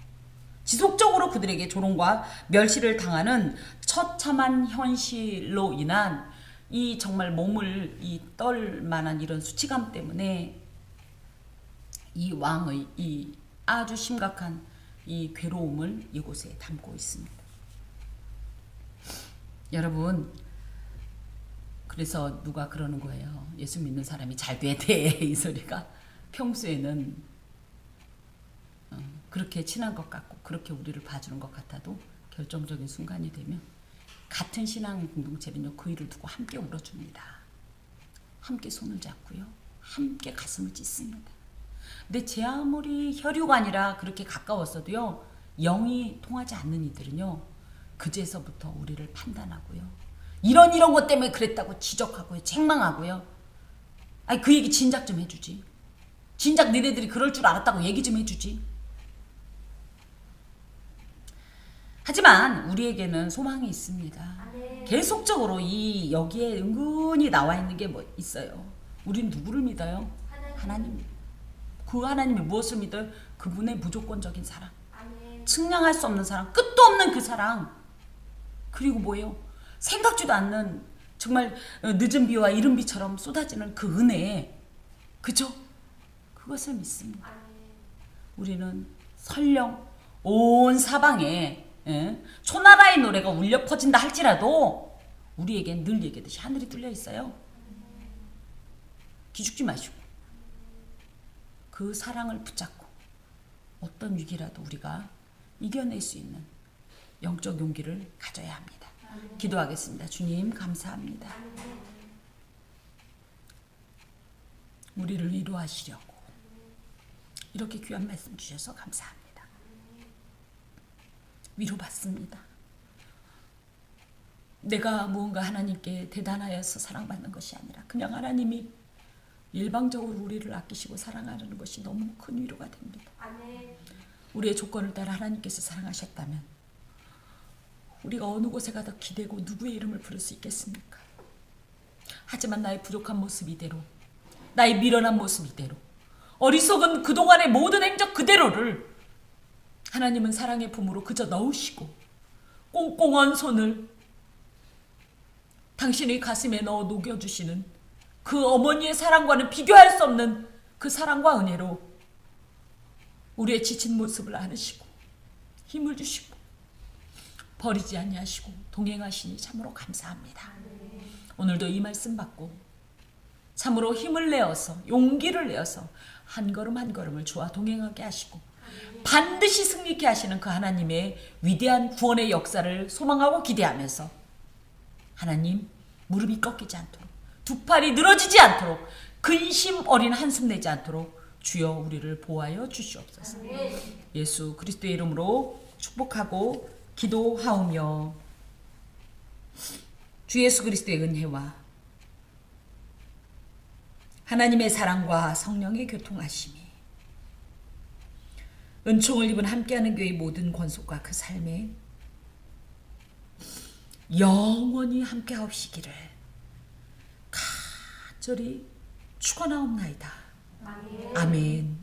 지속적으로 그들에게 조롱과 멸시를 당하는 처참한 현실로 인한 이 정말 몸을 떨 만한 이런 수치감 때문에 이 왕의 이 아주 심각한 이 괴로움을 이곳에 담고 있습니다. 여러분, 그래서 누가 그러는 거예요. 예수 믿는 사람이 잘 돼야 돼. 이 소리가. 평소에는 그렇게 친한 것 같고 그렇게 우리를 봐주는 것 같아도 결정적인 순간이 되면 같은 신앙 공동체는요. 그 일을 두고 함께 울어줍니다. 함께 손을 잡고요. 함께 가슴을 찢습니다. 근데 제 아무리 혈유가 아니라 그렇게 가까웠어도요. 영이 통하지 않는 이들은요. 그제서부터 우리를 판단하고요. 이런 것 때문에 그랬다고 지적하고요. 책망하고요. 아니 그 얘기 진작 좀 해주지. 진작 너네들이 그럴 줄 알았다고 얘기 좀 해주지. 하지만 우리에게는 소망이 있습니다. 계속적으로 여기에 은근히 나와 있는 게 뭐 있어요. 우린 누구를 믿어요? 하나님. 그 하나님이 무엇을 믿어요? 그분의 무조건적인 사랑. 측량할 수 없는 사랑. 끝도 없는 그 사랑. 그리고 뭐예요? 생각지도 않는 정말 늦은 비와 이른 비처럼 쏟아지는 그 은혜. 그죠? 그것을 믿습니다. 우리는 설령 온 사방에 초나라의 노래가 울려 퍼진다 할지라도 우리에겐 늘 얘기했듯이 하늘이 뚫려 있어요. 기죽지 마시고 그 사랑을 붙잡고 어떤 위기라도 우리가 이겨낼 수 있는 영적 용기를 가져야 합니다. 기도하겠습니다. 주님 감사합니다. 우리를 위로하시려고 이렇게 귀한 말씀 주셔서 감사합니다. 위로받습니다. 내가 무언가 하나님께 대단하여서 사랑받는 것이 아니라 그냥 하나님이 일방적으로 우리를 아끼시고 사랑하는 것이 너무 큰 위로가 됩니다. 우리의 조건을 따라 하나님께서 사랑하셨다면 우리가 어느 곳에 가도 기대고 누구의 이름을 부를 수 있겠습니까? 하지만 나의 부족한 모습 이대로, 나의 미련한 모습 이대로, 어리석은 그동안의 모든 행적 그대로를 하나님은 사랑의 품으로 그저 넣으시고 꽁꽁한 손을 당신의 가슴에 넣어 녹여주시는 그 어머니의 사랑과는 비교할 수 없는 그 사랑과 은혜로 우리의 지친 모습을 안으시고 힘을 주시고 버리지 아니하시고 동행하시니 참으로 감사합니다. 오늘도 이 말씀 받고 참으로 힘을 내어서 용기를 내어서 한 걸음 한 걸음을 주와 동행하게 하시고 반드시 승리케 하시는 그 하나님의 위대한 구원의 역사를 소망하고 기대하면서 하나님 무릎이 꺾이지 않도록 두 팔이 늘어지지 않도록 근심 어린 한숨 내지 않도록 주여 우리를 보호하여 주시옵소서. 예수 그리스도의 이름으로 축복하고 기도하오며 주 예수 그리스도의 은혜와 하나님의 사랑과 성령의 교통하심이 은총을 입은 함께하는 교회의 모든 권속과 그 삶에 영원히 함께하옵시기를 간절히 축원하옵나이다. 아멘.